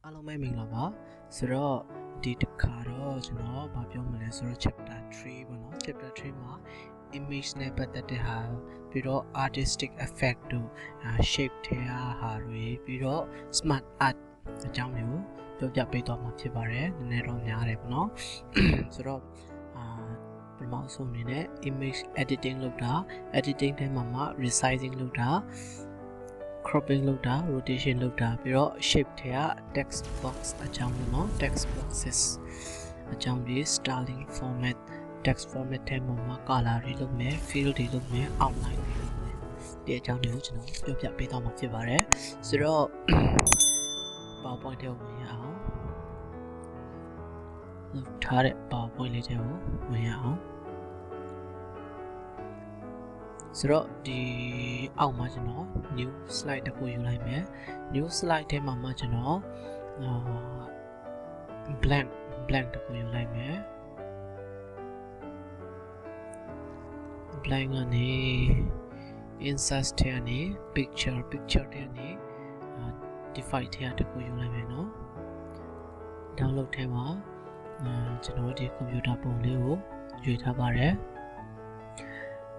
အားလုံးပဲမင်္ဂလာပါဆိုတော့ဒီတစ်ခါတော့ကျွန်တော်ဗာပြောမလဲဆိုတော့ chapter 3ပေါ့နော် chapter 3မှာ image နဲ့ပတ်သက်တဲ့ဟာပြီးတော့ artistic effect တို့ shape ထဲဟာတွေပြီးတော့ smart art အကြောင်းမျိုးပြောပြပေးသွားမှာဖြစ်ပါတယ်နည်းနည်းတော့များတယ်ပေါ့နော်ဆိုတော့ပထမဆုံးအနေနဲ့ image editing လုပ်တာ editing ထဲမှာ resizing လုပ်တာcropping လုပ်တာ rotation လုပ်တာပြီးတော့ shape ထဲက text box အကြောင်းပေါ့နော် text boxes အကြောင်းပြီး styling format text format ထဲမှာ color တွေလုပ်မယ် fill တွေလုပ်မယ် outline တွေလုပ်မယ်ဒီအကြောင်းတွေကိုကျွန်တော်ပြောပြပေးသွားမှာဖြစ်ပါတယ်ဆိုတော့ PowerPoint ထဲကိုဝင်ရအောင်လုပ်ထားတဲ့ PowerPoint လေးထဲကိုဝင်ရအောင်ဆိုတော့ဒီအောက်မှာကျွန်တော် new slide တစ်ခုယူလိုက်မယ် new slide ထဲမှာကျွန်တော် blank တစ်ခုယူလိုက်မယ် blank ကနေ insert ထဲကနေ picture ထဲကနေ default ထဲတစ်ခုယူလိုက်မယ်နော် download ထဲမှာကျွန်တော်ဒီ computer ပုံလေးကိုရွေးထားပါတယ်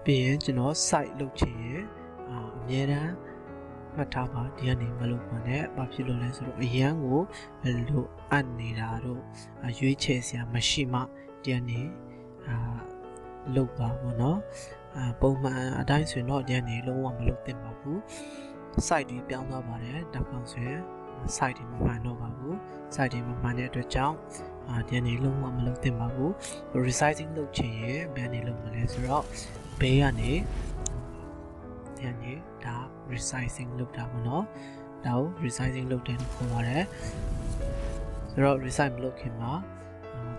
ပြီးရင်ကျွန်တော် site လုပ်ချင်ရင်အမြဲတမ်းမှတ်ထားပါဒီကနေမလုပ်ပါနဲ့ဘာဖြစ်လို့လဲဆိုတော့အရန်ကိုလိုအပ်နေတာတို့ရွေးချယ်စရာမရှိမှဒီကနေလုပ်ပါဘောနော်ပုံမှန်အတိုင်းဆိုရင်တော့ဒီကနေလုံးဝမလုပ်သင့်ပါဘူး site တွေပြောင်းသွားပါတယ်ဒါကြောင့်ဆိုရင် site တွေမမှန်တော့ပါဘူး site တွေမမှန်တဲ့အတွက်ကြောင့်ဒီကနေလုံးဝမလုပ်သင့်ပါဘူး resizing လုပ်ချင်ရင်ဘယ်ကနေလုပ်မလဲဆိုတော့ဘေးကနေဒီကနေဒါ resizing လုပ်တာပေါ့နော်ဒါကို resizing လုပ်တယ်လို့ခေါ်ပါတယ်ဆိုတော့ resize မလုပ်ခင်မှာ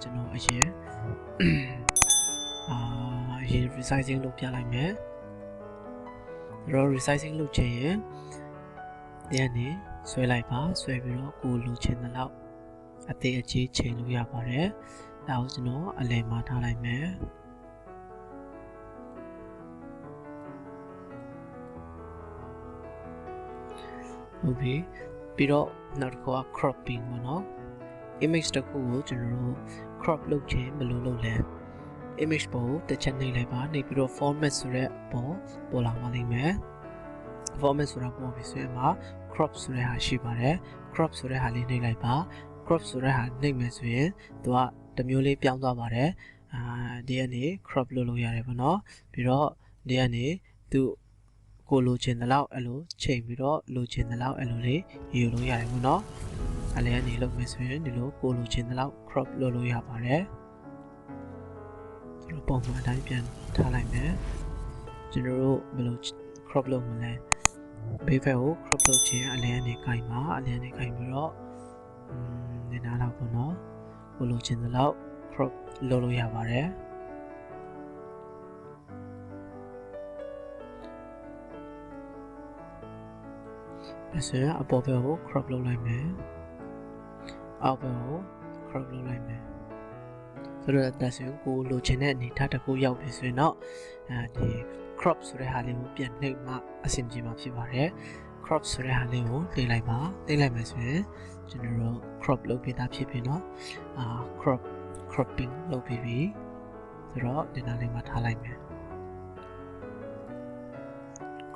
ကျွန်တော်အရင် resizing လုပ်ပြလိုက်မယ်ဆိုတော့ resizing လုပ်ချင်ရင်ဒီကနေဆွဲလိုက်ပါဆွဲပြီးတော့ကိုလိုချင်တဲ့လောက်အသေးအကြီးချိန်လို့ရပါတယ်ဒါကိုကျွန်တော်အလယ်မှာထားလိုက်မယ်ဟုတ်ပြီပြီးတော့နောက်တစ်ခုက cropping ပေါ့နော် image တစ်ခုကိုကျွန်တော်တို့ crop လုပ်ခြင်းဘယ်လိုလုပ်လဲ image ပုံကိုတစ်ချက်နှိပ်လိုက်ပါနှိပ်ပြီးတော့ format ဆိုတဲ့ပေါ်လာပါလိမ့်မယ် format ဆိုတာပေါ်ပြီးဆိုရင်မှာ crop ဆိုတဲ့ဟာရှိပါတယ် crop ဆိုတဲ့ဟာလေးနှိပ်လိုက်ပါ crop ဆိုတဲ့ဟာနှိပ်မယ်ဆိုရင်သူကတစ်မျိုးလေးပြောင်းသွားပါတယ်ဒီကနေ crop လုပ်လို့ရတယ်ပေါ့နော်ပြီးတော့ဒီကနေသူကိုလိုချင်တဲ့လောက်အဲ့လိုချိန်ပြီးတော့လိုချင်တဲ့လောက်အဲ့လိုလေးယူလို့ရတယ်ပေါ့နော်အဲ့လည်းအနေလုပ်မယ်ဆိုရင်ဒီလိုကိုလိုချင်တဲ့လောက် crop လုပ်လို့ရပါတယ်ကျွန်တော်ပုံမှန်အတိုင်းပြန်ထားလိုက်မယ်ကျွန်တော်တို့ဘယ်လို crop လုပ်မလဲဘေးဘက်ကို crop လုပ်ခြင်းအလည်းအနေခိုင်ပါအလည်းအနေခိုင်ပြီးတော့နေနာတော့ပေါ့နော်ကိုလိုချင်တဲ့လောက် crop လုပ်လို့ရပါတယ်အဲ့ဆိုရင်အပေါ်ဘက်ကို crop လုပ်လိုက်မယ်အောက်ဘက်ကို crop လုပ်လိုက်မယ်ဆိုတော့ဒါဆိုရင်ကိုလိုချင်တဲ့အနေထားတစ်ခုရောက်ပြီဆိုရင်တော့ဒီ crop ဆိုတဲ့ဟာလေးကိုပြန်နှိပ်မှအဆင်ပြေမှာဖြစ်ပါတယ် crop ဆိုတဲ့ဟာလေးကိုနှိပ်လိုက်ပါနှိပ်လိုက်မယ်ဆိုရင်ကျွန်တော်တို့ crop လုပ်ပေးတာဖြစ်ပြီเนาะcropping လုပ်ပြီးပြီဆိုတော့ဒီနားလေးမှာထားလိုက်မယ်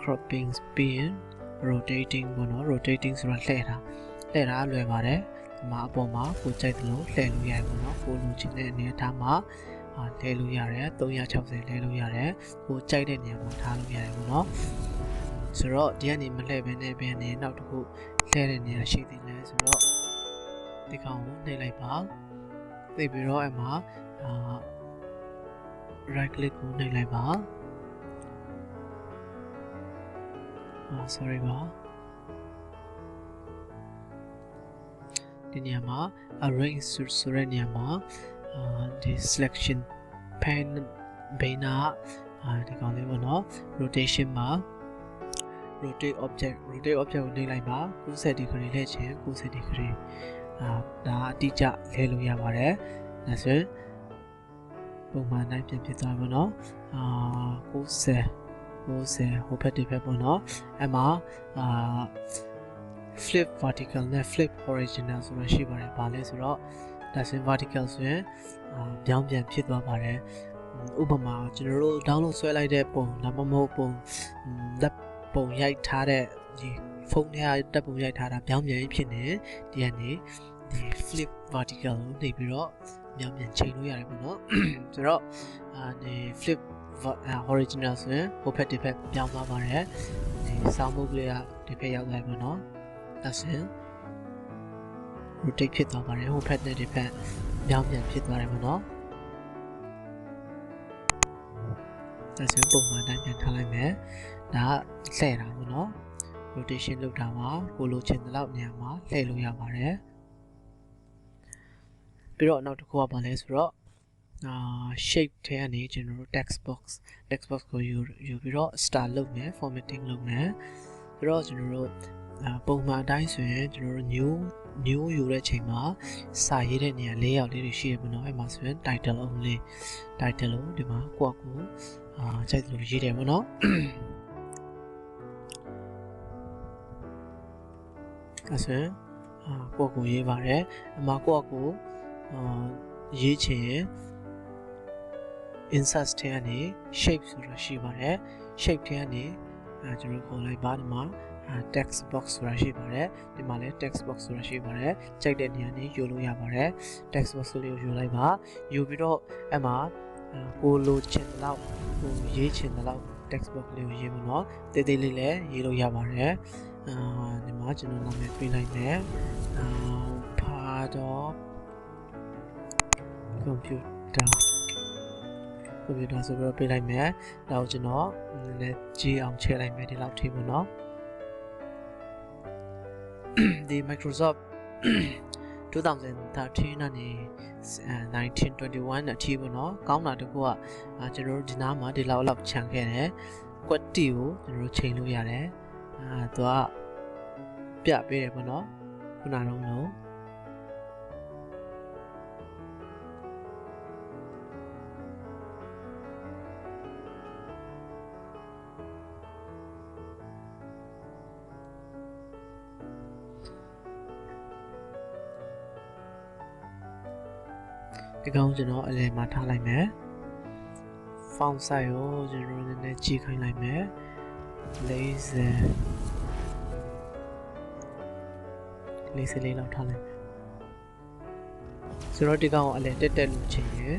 cropping ပြီးရင် rotating ပေါ့နော် rotating ဆိုတာလှည့်တာလွယ်ပါတယ်ဒီမှာအပေါ်မှာကိုကြိုက်တယ်လို့လှည့်လို့ရတယ်ပေါ့နော်ကိုလိုချင်တဲ့အနေအထားမှာလှည့်လို့ရတယ်360လှည့်လို့ရတယ်ကိုကြိုက်တဲ့နေရာမှာထားလို့ရတယ်ပေါ့နော်ဆိုတော့ဒီကနေမလှည့်ဘဲနဲ့ဘယ်နေနောက်တစ်ခုလှည့်တဲ့နေရာရှိသေးလဲဆိုတော့ဒီကောင်ကိုနှိပ်လိုက်ပါနှိပ်ပြီးတော့အမှာright click ကိုနှိပ်လိုက်ပါsorry ပါဒီနေရာမှာ arrange ဆိုတဲ့နေရာမှာဒီ selection pane ဘေးနာဒီကောင်လေးပေါ့နော် rotation မှာ rotate object ကိုနှိပ်လိုက်ပါ90 degree လှည့်ခြင်း90 degree ဒါအတိအကျလဲလို့ရပါတယ်ဒါဆိုရင်ပုံမှန်တိုင်းပြန်ဖြစ်သွားပါတော့90ဟိုဘက်ဒီဘက်ပေါ့နော်အဲ့မှာ flip vertical နဲ့ flip horizontal ဆိုတာရှိပါတယ်။ဘာလဲဆိုတော့ဒါဆိုရင် vertical ဆိုရင်ပြောင်းပြန်ဖြစ်သွားပါတယ်။ဥပမာကျွန်တော်တို့ download ဆွဲလိုက်တဲ့ပုံဒါမှမဟုတ်ပုံလက်ပုံရိုက်ထားတဲ့ဒီဖုန်းထဲကတက်ပုံရိုက်ထားတာပြောင်းပြန်ဖြစ်နေဒီကနေဒီ flip vertical ကိုနေပြီးတော့ပြောင်းပြန်ချိန်လို့ရတယ်ပေါ့နော်။ဆိုတော့ဒီ flip horizontal ဆိုရင်ဟိုဘက်ဒီဘက်ပြောင်းသွားပါတယ်။ဒီ sound mode လေးကဒီဘက်ရောက်လာပြီနော်။ဒါဆိုရင် rotate ဖြစ်သွားပါတယ်ဟိုဘက်နဲ့ဒီဘက်ပြောင်းပြန်ဖြစ်သွားတယ်ပေါ့နော်။ဒါဆိုရင်ပုံမှန်တိုင်းပြန်ထားလိုက်မယ်။ဒါကလှည့်တာပေါ့နော်။ rotation လုပ်တာပါကိုလိုချင်တဲ့လောက်နေရာမှာလှည့်လို့ရပါတယ်။ပြီးတော့နောက်တစ်ခုကဘာလဲဆိုတော့shape ထဲကနေကျွန်တော်တို့ text box ကိုယူပြီးတော့ start လုပ်မယ် formatting လုပ်မယ်ပြီးတော့ကျွန်တော်တို့ပုံမှန်အတိုင်းဆိုရင်ကျွန်တော်တို့ new ယူတဲ့ချိန်မှာစာရေးတဲ့နေရာ၄ယောက်လေးတွေရှိရပါတော့အဲ့မှာဆိုရင် title only title ကိုဒီမှာကိုယ့်ကိုကြိုက်လို့ရေးတယ်ပေါ့နော်အဲ့ဆိုရင်ကိုယ့်ကိုရေးပါတယ်အမှာကိုယ့်ကိုရေးချင်ရင် insert ထဲကနေ shape ဆိုတာရှိပါတယ် shape ထဲကနေကျွန်တော်ခေါ်လိုက်ပါဒီမှာtext box ဆိုတာရှိပါတယ်ဒီမှာလည်း text box ဆိုတာရှိပါတယ်ကြိုက်တဲ့နေရာနေယူလို့ရပါတယ် text box လေးကိုယူလိုက်ပါယူပြီးတော့အဲ့မှာကိုလိုချင်တဲ့လောက်ကိုရေးချင်တဲ့လောက် text box လေးကိုရေးမလို့တေးသေးလေးလည်းရေးလို့ရပါတယ်ဒီမှာကျွန်တော်နာမည်ပေးလိုက်မယ် part of computer ဆိုပြီးတော့ပေးလိုက်မယ်နောက်ကျွန်တော်လည်းကြီးအောင်ချဲလိုက်မယ်ဒီလောက်ထိပေါ့နော်ဒီ Microsoft 2013ကနေ1921အထိပေါ့နော်ကောင်းတာတခုကကျွန်တော်တို့ဒီနားမှာဒီလောက်ခြံခဲ့တယ်ကွက်တီကိုကျွန်တော်တို့ချိန်လို့ရတယ်သူကပြပေးတယ်ပေါ့နော်ခုနကတော့လို့ဒီကောင်ကျွန်တော်အလယ်မှာထားလိုက်မယ် font size ကိုကျွန်တော်နည်းနည်းကြီးခိုင်းလိုက်မယ်40လေးလောက်ထားလိုက်မယ်ဆိုတော့ဒီကောင်ကိုအလယ်တက်လို့ချင်ရင်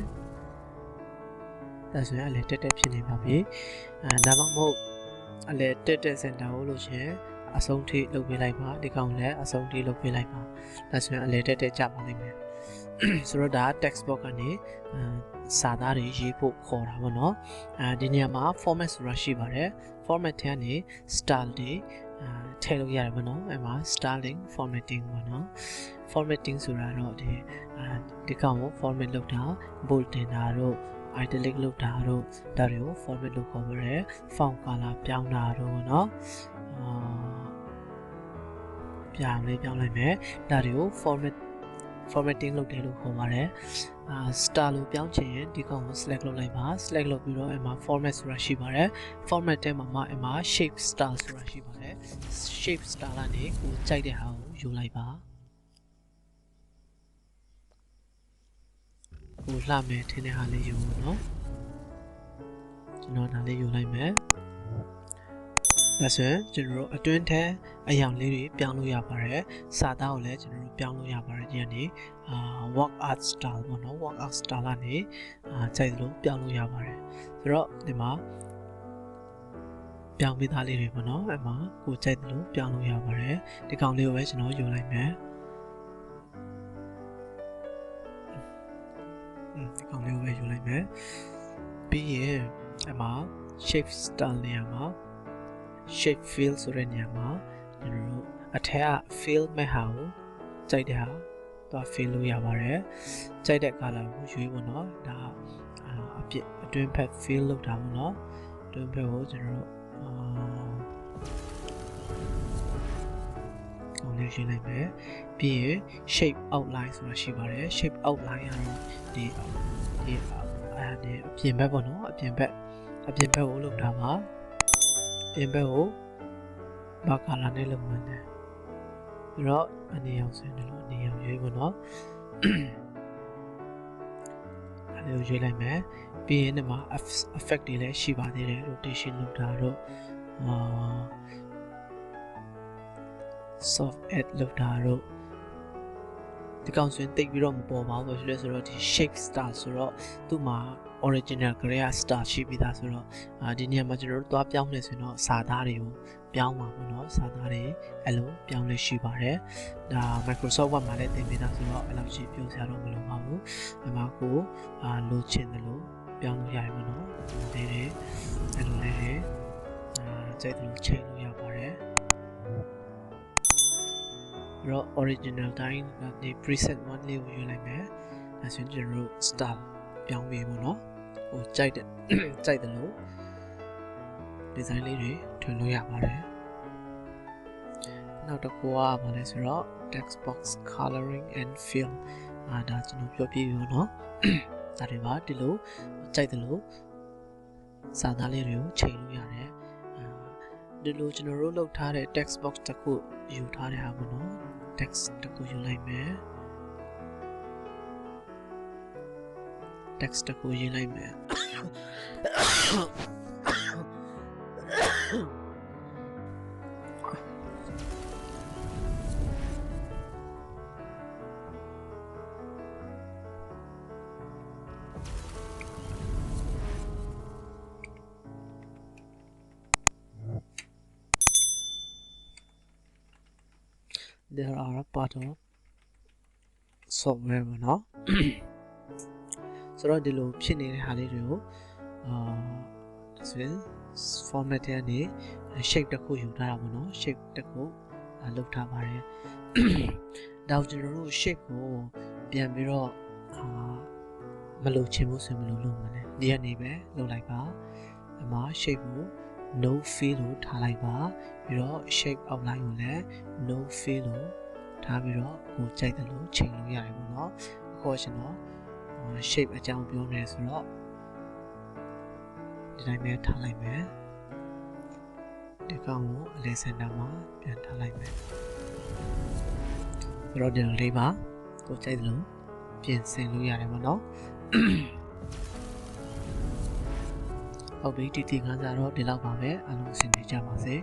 ဒါဆိုရင်အလယ်တက်ဖြစ်နေပါပြီဒါမှမဟုတ်အလယ်တက်စင်တာကိုလို့ချင်အဆုံးထိလုပ်ပေးလိုက်ပါဒီကောင်လည်းအဆုံးထိလုပ်ပေးလိုက်ပါဒါဆိုရင်အလယ်တက်ကြပါလိမ့်မယ်ဆိုတော့ဒါ text box ကနေစာသားတွေရေးဖို့ခေါ်တာပေါ့နော်ဒီနေရာမှာ format ဆိုတာရှိပါတယ် format ထဲကနေ style တွေထည့်လို့ရတယ်ပေါ့နော်အဲ့မှာ styling formatting ပေါ့နော် formatting ဆိုတာတော့ဒီကောင်ကို format လုပ်တာ bold တင်တာတို့ italic လုပ်တာတို့ဒါတွေကို format လုပ်ခေါ်ပါတယ် font color ပြောင်းတာတို့ပေါ့နော်ပြောင်းလိုက်မယ်ဒါတွေကို formatting လုပ်တယ်လို့ခေါ်ပါတယ် star လို့ပြောင်းချင်ရင်ဒီကောင်ကို select လုပ်လိုက်ပါ select လုပ်ပြီးတော့အဲ့မှာ format ဆိုတာရှိပါတယ် format ထဲမှာအဲ့မှာ shape style ဆိုတာရှိပါတယ် shape style ကနေကိုကြိုက်တဲ့ဟာကိုယူလိုက်ပါကိုလှမယ်ထင်တဲ့ဟာလေးယူဖို့နော်ကျွန်တော်ဒါလေးယူလိုက်မယ်ဒါဆိုရင်ကျွန်တော်တို့အတွင်းထဲအရာလေးတွေပြောင်းလို့ရပါတယ်စာသားကိုလည်းကျွန်တော်တို့ပြောင်းလို့ရပါတယ်ဒီကနေwork art style ပေါ့နော် work art style ကနေကြိုက်လို့ပြောင်းလို့ရပါတယ်ဆိုတော့ဒီမှာပြောင်းပေးသားလေးတွေပေါ့နော်အဲ့မှာကိုကြိုက်လို့ပြောင်းလို့ရပါတယ်ဒီကောင်လေးကိုပဲကျွန်တော်ယူလိုက်မယ်ဒီကောင်လေးကိုပဲယူလိုက်မယ်ပြီးရင်အဲ့မှာ shape style နေရာမှာshape fill ဆိုတဲ့နေရာမှာကျွန်တော်တို့အထက်က fill မဲ့ဟာကိုကြိုက်တဲ့ဟာသွား fill လို့ရပါတယ်ကြိုက်တဲ့ color ကိုရွေးဖို့เนาะဒါအတွင်းဖက် fill လုပ်တာပေါ့เนาะအတွင်းဖက်ကိုကျွန်တော်တို့ကောင်းလေးရွေးလိုက်မယ်ပြီးရင် shape outline ဆိုတာရှိပါတယ် shape outline ကတော့ဒီအပြင်ဘက်ပေါ့เนาะအပြင်ဘက်ကိုလုပ်တာပါပြင်ဘက်ကိုဘာ color နဲ့လုပ်မှန်းလဲ rồi anh em sẽ được anh em dưới của nó điều dưới lại mẹ vì nên mà effect đi lấy xí vào đi lấy rotation lúc đó rồi soft edge lúc đó rồi thì con xuyên tích video một bộ báo rồi thì shape star rồi tụi mà original cái star shape bị ta rồi đi nhà mà chúng tôi áp dụng này rồi nó xa đá đi biểu mà nó xa đá đi hello biểu lấy xí vào đấy là Microsoft Word mà lấy tiền bị ta rồi làm gì biểu sẽ rồi mình làm mà cô lưu trên là lưu biểu nó dài mà nó đây đấy hello đấy chạy từ trên nó dài vào đấy rồi original time là the preset one lưu như này mẹ là chuyển general style biểu về mà nó chạy từ lưu design lấy đấy thường nó dài vào đấy nào đó qua mà lấy rồi text box coloring and fill đã cho nó biểu biểu nó ta để vào đi lưu chạy từ lưu sao ta lấy rồi chạy lưu dài đấy đi lưu cho nó lâu thà để text box ta cũng yêu thà để mà nó text ta cũng yêu lại mẹ text ta cũng yêu lại mẹ there are a part of software mà nó sau đó đi lưu trên này hà đi rồi format thế này shape ta cũng hiểu ra mà nó shape ta cũng lúc thà vào đấy đào general shape của biển bị rồi mà lưu trên một số mà lưu mà này đi này bé lưu lại ba mà shape của no fillလို့ထားလိုက်ပါပြီးတော့ shape outline ကိုလည်း no fill လို့ထားပြီးတော့ကိုကြိုက်တယ်လို့ချိန်လို့ရတယ်ပေါ့နော်အခုကျွန်တော် shape အကြောင်းပြောနေဆိုတော့ဒီတိုင်းပဲထားလိုက်မယ်ဒီကောင်ကိုအလဲစင်တာမှာပြန်ထားလိုက်မယ်ပြီးတော့ဒီလိုလေးပါကိုကြိုက်တယ်လို့ပြင်ဆင်လို့ရတယ်ပေါ့နော်ဟုတ်ပြီဒီသင်ခန်းစာတော့ဒီလောက်ပါပဲအားလုံးအဆင်ပြေကြပါစေ